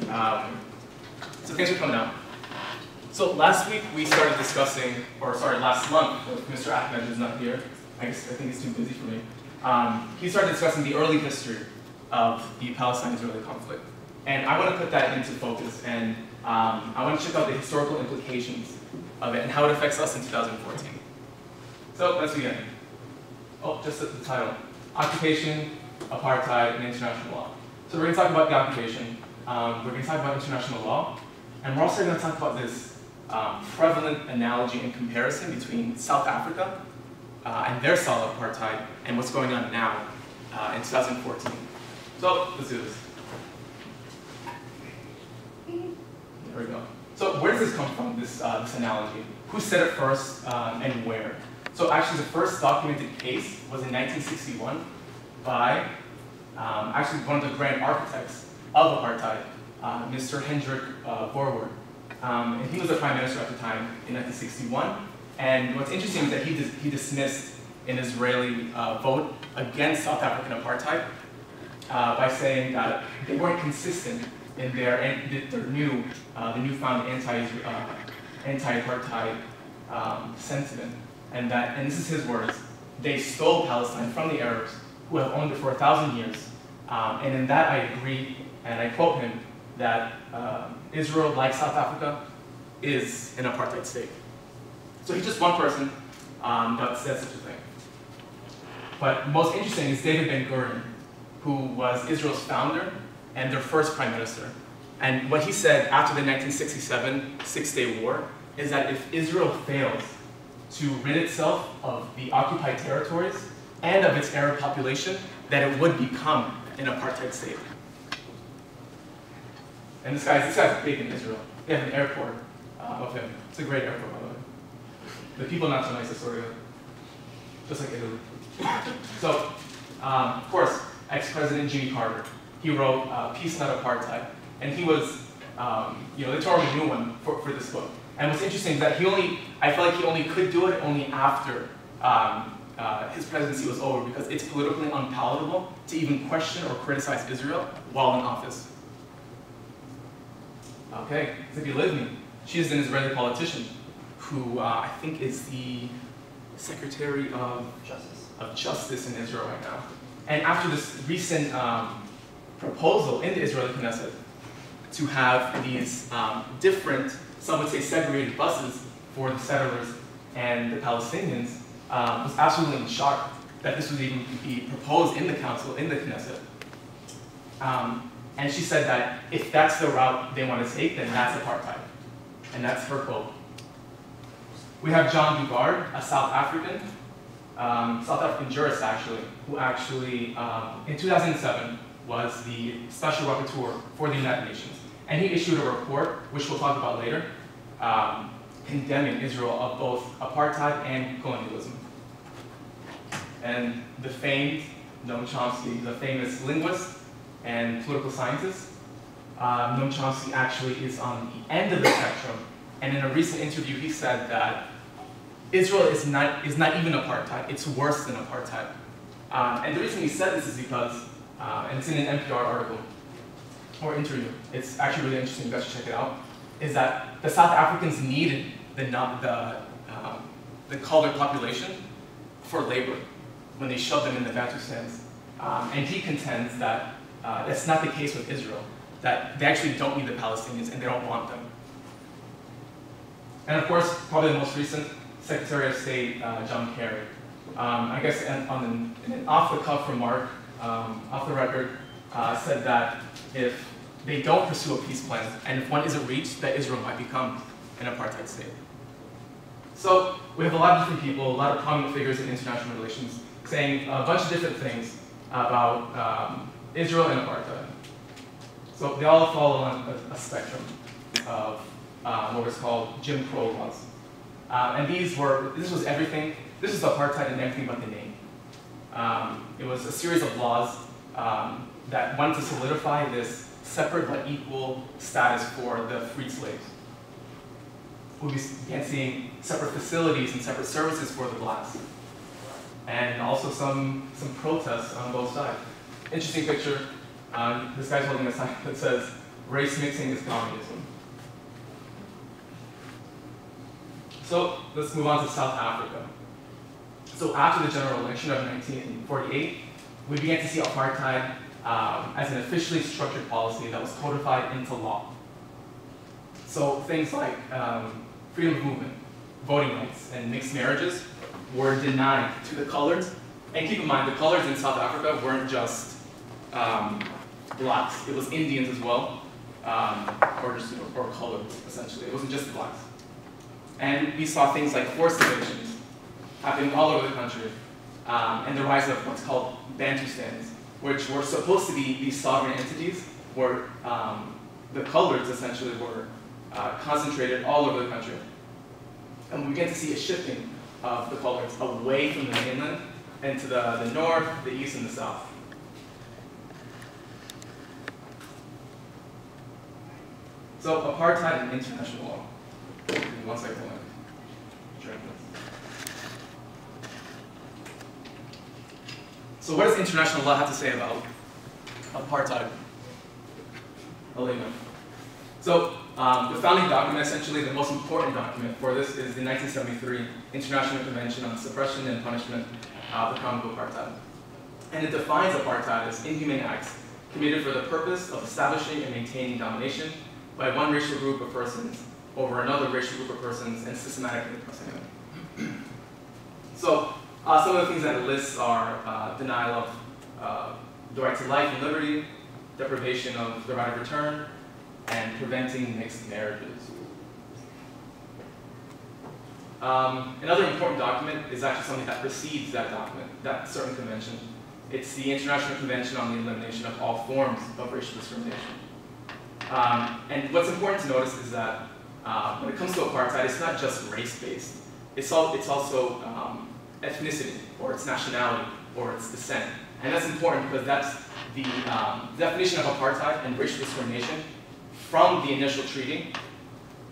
So thanks for coming out. So last week we started discussing, or sorry, last month, Mr. Ahmed is not here. I think he's too busy for me. He started discussing the early history of the Palestine-Israeli conflict. And I want to put that into focus, and I want to check out the historical implications of it and how it affects us in 2014. So let's begin. Oh, just the title. Occupation, Apartheid, and International Law. So we're going to talk about the occupation, we're going to talk about international law, and we're also going to talk about this prevalent analogy and comparison between South Africa and their style of apartheid and what's going on now in 2014. So let's do this. There we go. So where does this come from, this analogy? Who said it first and where? So actually the first documented case was in 1961 by actually one of the grand architects of apartheid, Mr. Hendrik Verwoerd. And he was the prime minister at the time in 1961. And what's interesting is that he dismissed an Israeli vote against South African apartheid by saying that they weren't consistent in their newfound anti-apartheid sentiment, and this is his words, they stole Palestine from the Arabs who have owned it for 1,000 years, and in that I agree, and I quote him, that Israel, like South Africa, is an apartheid state. So he's just one person that said such a thing. But most interesting is David Ben-Gurion, who was Israel's founder and their first prime minister. And what he said after the 1967 Six-Day War is that if Israel fails to rid itself of the occupied territories and of its Arab population, that it would become an apartheid state. And this guy's big in Israel. They have an airport of him. It's a great airport, by the way. The people not so nice, Astoria. Just like Italy. So, of course, ex-President Jimmy Carter, he wrote Peace Not Apartheid. And he was, they tore him a new one for this book. And what's interesting is that I feel like he only could do it only after his presidency was over, because it's politically unpalatable to even question or criticize Israel while in office. Okay, Zibi Livni, she is an Israeli politician who I think is the Secretary of Justice in Israel right now. And after this recent proposal in the Israeli Knesset to have these different, some would say segregated buses for the settlers and the Palestinians, was absolutely in shock that this would even be proposed in the council, in the Knesset. And she said that if that's the route they want to take, then that's apartheid. And that's her quote. We have John Dugard, a South African jurist actually, who actually, in 2007, was the Special Rapporteur for the United Nations. And he issued a report, which we'll talk about later, condemning Israel of both apartheid and colonialism. And the famed Noam Chomsky, the famous linguist and political scientist, Noam Chomsky actually is on the end of the spectrum. And in a recent interview, he said that Israel is not even apartheid, it's worse than apartheid. And the reason he said this is because, and it's in an NPR article, or interview, it's actually really interesting, you guys should check it out, is that the South Africans needed the colored population for labor when they shoved them in the Bantu stands. And he contends that that's not the case with Israel, that they actually don't need the Palestinians and they don't want them. And of course, probably the most recent, Secretary of State John Kerry. I guess in an off-the-cuff remark, off the record, said that if they don't pursue a peace plan, and if one isn't reached, that Israel might become an apartheid state. So we have a lot of different people, a lot of prominent figures in international relations, saying a bunch of different things about Israel and apartheid. So they all fall on a spectrum of what was called Jim Crow laws. And this was everything, this was apartheid and everything but the name. It was a series of laws that wanted to solidify this separate but equal status for the freed slaves. We began seeing separate facilities and separate services for the blacks. And also some protests on both sides. Interesting picture. This guy's holding a sign that says, race mixing is communism. So let's move on to South Africa. So after the general election of 1948, we began to see apartheid as an officially structured policy that was codified into law. So things like freedom of movement, voting rights, and mixed marriages were denied to the coloreds. And keep in mind, the coloreds in South Africa weren't just blacks. It was Indians as well, or colored, essentially. It wasn't just blacks. And we saw things like forced evictions happening all over the country, and the rise of what's called Bantustans, which were supposed to be these sovereign entities where the coloreds essentially were concentrated all over the country. And we began to see a shifting of the coloreds away from the mainland and to the north, the east, and the south. So apartheid and international law. Give me 1 second. So what does international law have to say about apartheid? Elena. So the founding document, essentially the most important document for this, is the 1973 International Convention on Suppression and Punishment of the Crime of Apartheid. And it defines apartheid as inhumane acts committed for the purpose of establishing and maintaining domination by one racial group of persons over another racial group of persons and systematically oppressing them. So some of the things that it lists are denial of the right to life and liberty, deprivation of the right of return, and preventing mixed marriages. Another important document is actually something that precedes that document, that certain convention. It's the International Convention on the Elimination of All Forms of Racial Discrimination. And what's important to notice is that when it comes to apartheid, it's not just race-based. It's also ethnicity, or its nationality, or its descent. And that's important because that's the definition of apartheid and racial discrimination from the initial treaty.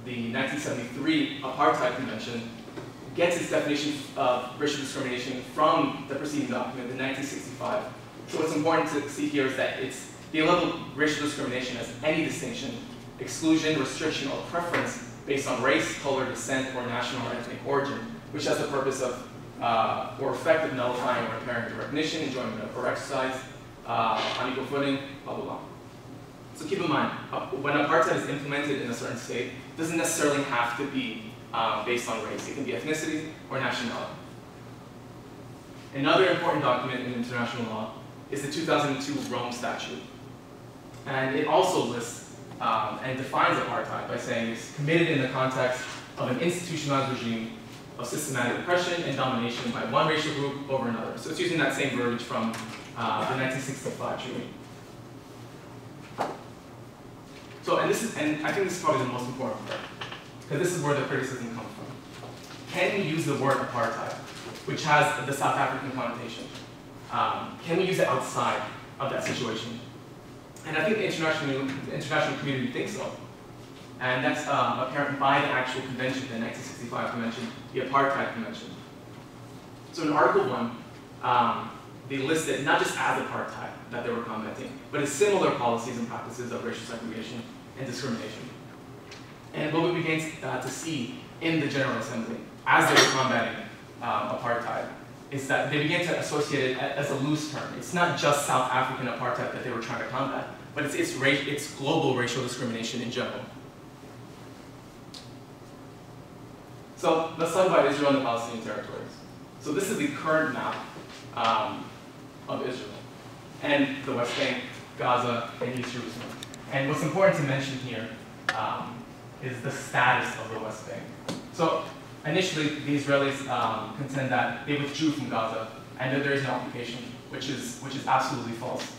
The 1973 Apartheid Convention gets its definition of racial discrimination from the preceding document, the 1965. So what's important to see here is that they label racial discrimination as any distinction, exclusion, restriction, or preference based on race, color, descent, or national or ethnic origin, which has the purpose of or effect of nullifying or impairing the recognition, enjoyment of, or exercise on equal footing, blah, blah, blah. So keep in mind, when apartheid is implemented in a certain state, it doesn't necessarily have to be based on race. It can be ethnicity or nationality. Another important document in international law is the 2002 Rome Statute. And it also lists and defines apartheid by saying it's committed in the context of an institutionalized regime of systematic oppression and domination by one racial group over another. So it's using that same verbiage from the 1965 treaty. So, and I think this is probably the most important part, because this is where the criticism comes from. Can we use the word apartheid, which has the South African connotation? Can we use it outside of that situation? And I think the international community thinks so. And that's apparent by the actual convention, the 1965 convention, the Apartheid Convention. So in Article 1, they listed not just as apartheid that they were commenting, but as similar policies and practices of racial segregation and discrimination. And what we began to see in the General Assembly, as they were combating apartheid, is that they began to associate it as a loose term. It's not just South African apartheid that they were trying to combat, but it's global racial discrimination in general. So let's talk about Israel and the Palestinian territories. So this is the current map of Israel, and the West Bank, Gaza, and East Jerusalem. And what's important to mention here is the status of the West Bank. So initially, the Israelis contend that they withdrew from Gaza and that there is no occupation, which is absolutely false.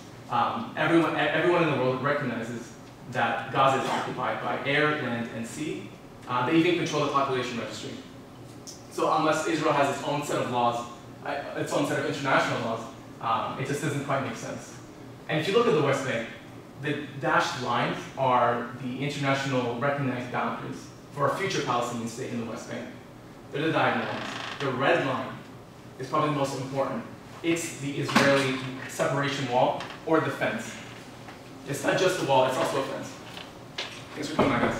Everyone in the world recognizes that Gaza is occupied by air, land, and sea. They even control the population registry. So unless Israel has its own set of laws, its own set of international laws, it just doesn't quite make sense. And if you look at the West Bank, the dashed lines are the international recognized boundaries for a future Palestinian state in the West Bank. They're the diagonal lines. The red line is probably the most important. It's the Israeli separation wall or the fence. It's not just a wall, it's also a fence. Thanks for coming, my guys.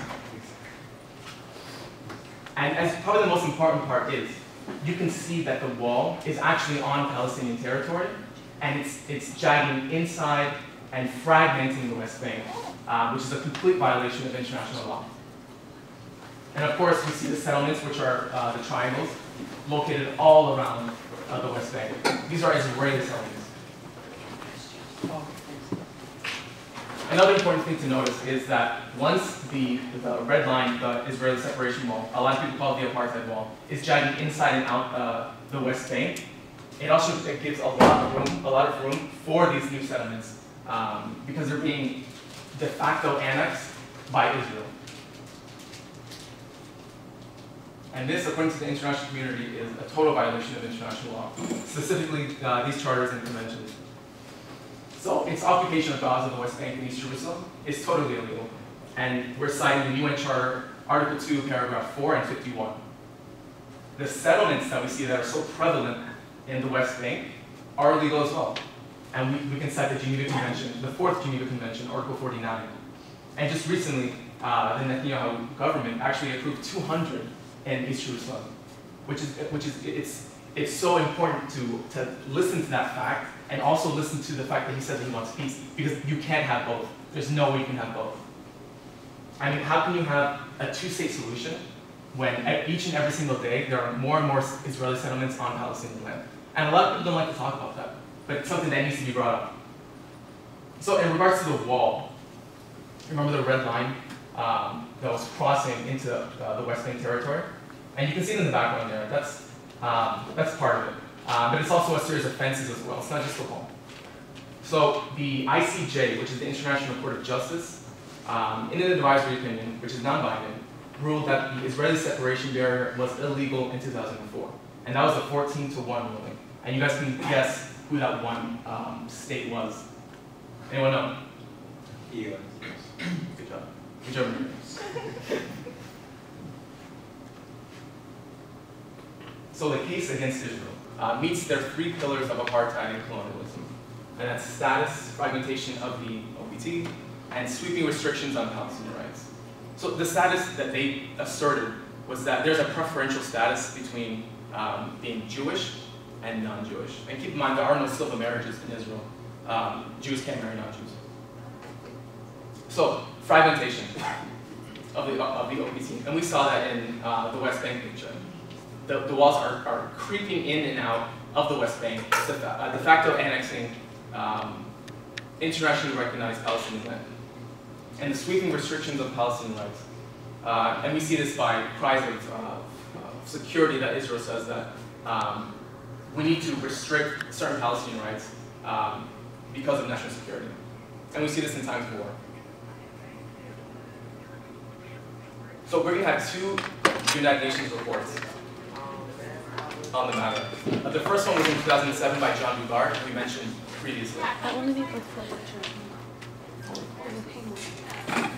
And as probably the most important part is, you can see that the wall is actually on Palestinian territory, and it's jagging inside and fragmenting the West Bank, which is a complete violation of international law. And of course, we see the settlements, which are the triangles, located all around the West Bank. These are Israeli settlements. Another important thing to notice is that once the red line, the Israeli separation wall, a lot of people call it the apartheid wall, is jagging inside and out the West Bank, it also gives a lot of room for these new settlements because they're being de facto annexed by Israel. And this, according to the international community, is a total violation of international law, specifically these charters and conventions. So its occupation of Gaza, the West Bank, and East Jerusalem is totally illegal. And we're citing the UN Charter, Article 2, Paragraph 4 and 51. The settlements that we see that are so prevalent in the West Bank are illegal as well. And we can cite the Geneva Convention, the 4th Geneva Convention, Article 49. And just recently, the Netanyahu government actually approved 200 in East Jerusalem, it's so important to listen to that fact and also listen to the fact that he says he wants peace, because you can't have both. There's no way you can have both. I mean, how can you have a two-state solution when each and every single day there are more and more Israeli settlements on Palestinian land? And a lot of people don't like to talk about that, but it's something that needs to be brought up. So in regards to the wall, remember the red line that was crossing into the West Bank territory? And you can see it in the background there. That's part of it. But it's also a series of fences as well. It's not just the wall. So the ICJ, which is the International Court of Justice, in an advisory opinion, which is non-binding, ruled that the Israeli separation barrier was illegal in 2004. And that was a 14-1 ruling. And you guys can guess who that one state was. Anyone know? Yeah. Good job. Good job. So the case against Israel meets their 3 pillars of apartheid and colonialism. And that's status, fragmentation of the OPT, and sweeping restrictions on Palestinian rights. So the status that they asserted was that there's a preferential status between being Jewish and non-Jewish. And keep in mind, there are no civil marriages in Israel. Jews can't marry non-Jews. So, fragmentation of the OPT. And we saw that in the West Bank picture. The walls are creeping in and out of the West Bank, de facto annexing internationally recognized Palestinian land, and the sweeping restrictions of Palestinian rights. And we see this by cries of security that Israel says that we need to restrict certain Palestinian rights because of national security. And we see this in times of war. So we're going to have 2 United Nations reports on the matter. The first one was in 2007 by John Dugard, who we mentioned previously.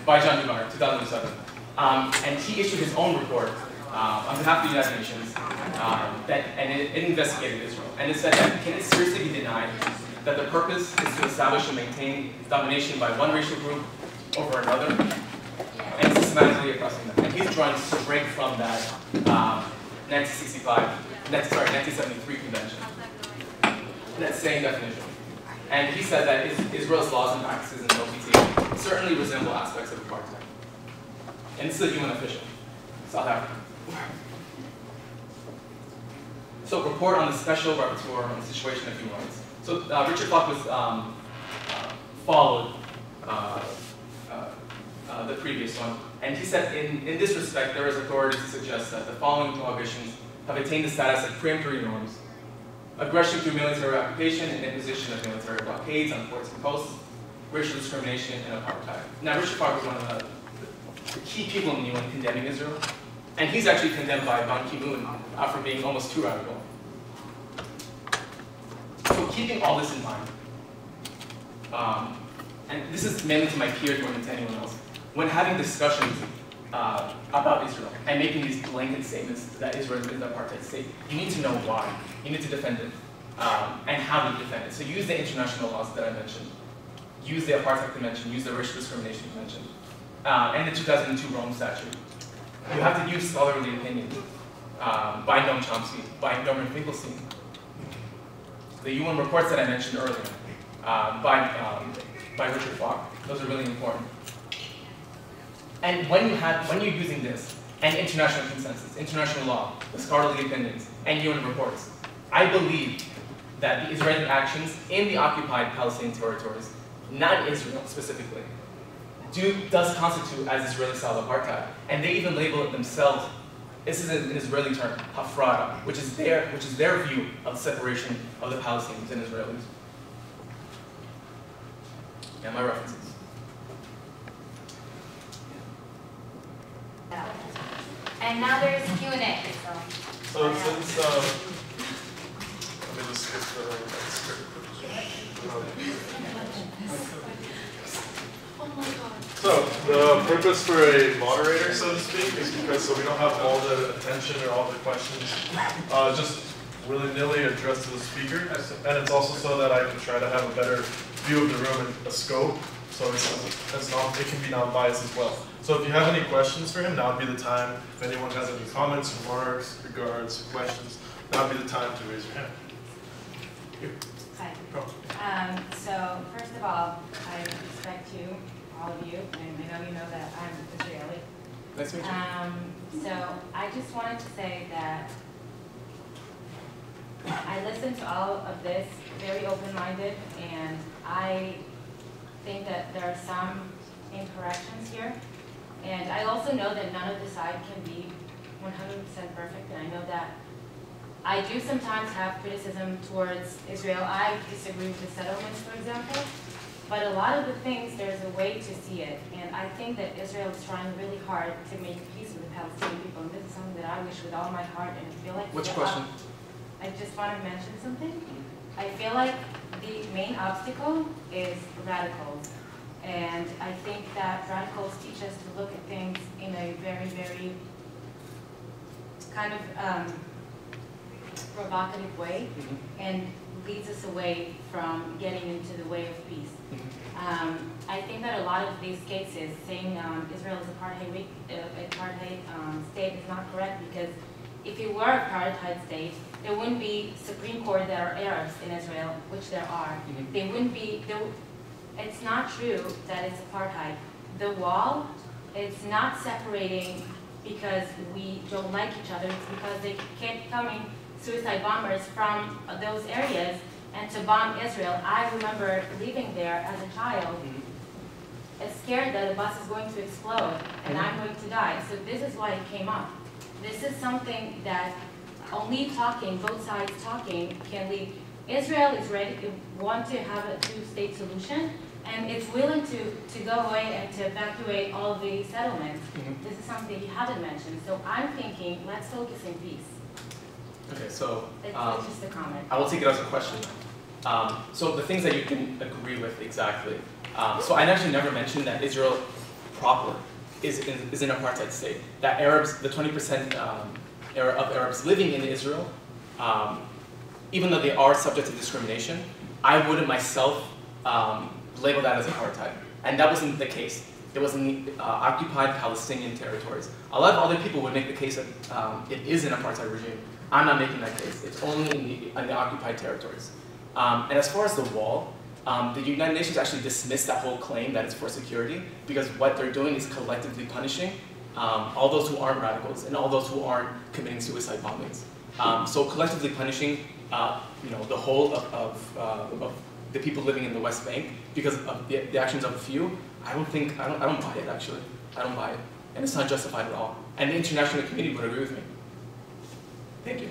By John Dugard, 2007. And he issued his own report on behalf of the United Nations, and it investigated Israel. And it said that can it seriously be denied that the purpose is to establish and maintain domination by one racial group over another, and systematically oppressing them. And he's drawing straight from that 1973 convention. That same definition. And he said that Israel's laws and practices in the OPT certainly resemble aspects of apartheid. And this is a UN official, South Africa. So, report on the special rapporteur on the situation of human rights. So, Richard Falk was followed the previous one, and he said in this respect there is authority to suggest that the following prohibitions have attained the status of preemptory norms: aggression through military occupation and imposition of military blockades on ports and coasts, racial discrimination, and apartheid. Now, Richard Falk was one of the key people in the UN condemning Israel, and he's actually condemned by Ban Ki-moon for being almost too radical. So keeping all this in mind, and this is mainly to my peers more than to anyone else, when having discussions about Israel and making these blanket statements that Israel is an apartheid state, you need to know why. You need to defend it, and how to defend it. So use the international laws that I mentioned. Use the Apartheid Convention, use the Racial Discrimination Convention. and the 2002 Rome Statute. You have to use scholarly opinion by Noam Chomsky, by Norman Finkelstein. The UN reports that I mentioned earlier by Richard Falk. Those are really important. And when you're using this, and international consensus, international law, the scholarly opinions, and UN reports, I believe that the Israeli actions in the occupied Palestinian territories, not Israel specifically, does constitute as Israeli-style apartheid. And they even label it themselves, this is an Israeli term, hafrada, which is their view of the separation of the Palestinians and Israelis. And my references. And now there's Q&A. So since, let me just skip the next So the purpose for a moderator, so to speak, is because so we don't have all the attention or all the questions just willy-nilly addressed to the speaker, and it's also so that I can try to have a better view of the room and a scope, so it can be non-biased as well. So if you have any questions for him, now would be the time. If anyone has any comments, remarks, regards, questions, now would be the time to raise your hand. Here. Hi. So first of all, I respect you, all of you, and I know you know that I'm Israeli. Nice to meet you. So I just wanted to say that I listened to all of this very open-minded, and I think that there are some incorrections here. And I also know that none of the side can be 100% perfect, and I know that I do sometimes have criticism towards Israel. I disagree with the settlements, for example, but a lot of the things, there's a way to see it. And I think that Israel is trying really hard to make peace with the Palestinian people, and this is something that I wish with all my heart, and I feel like— What's your question? I just want to mention something. I feel like the main obstacle is radicals. And I think that radicals teach us to look at things in a very, very kind of provocative way, and leads us away from getting into the way of peace. I think that a lot of these cases saying Israel is apartheid state is not correct, because if it were an apartheid state, there wouldn't be Supreme Court that are Arabs in Israel, which there are. They wouldn't be. It's not true that it's apartheid. The wall, it's not separating because we don't like each other. It's because they kept coming suicide bombers from those areas and to bomb Israel. I remember living there as a child, scared that the bus is going to explode and I'm going to die. So this is why it came up. This is something that only talking, both sides talking, can lead. Israel is ready to want to have a two-state solution, and it's willing to go away and to evacuate all of the settlements. This is something you haven't mentioned. So I'm thinking, let's focus in peace. Okay, so It's just a comment. I will take it as a question. So the things that you can agree with exactly. So I actually never mentioned that Israel proper is an apartheid state. That Arabs, the 20% of Arabs living in Israel, even though they are subject to discrimination, I wouldn't myself label that as apartheid. And that wasn't the case. It was in the occupied Palestinian territories. A lot of other people would make the case that it is an apartheid regime. I'm not making that case. It's only in the occupied territories. And as far as the wall, the United Nations actually dismissed that whole claim that it's for security, because what they're doing is collectively punishing all those who aren't radicals and all those who aren't committing suicide bombings. So collectively punishing the whole of the people living in the West Bank because of the actions of a few, I don't buy it actually. I don't buy it. And it's not justified at all. And the international community would agree with me. Thank you.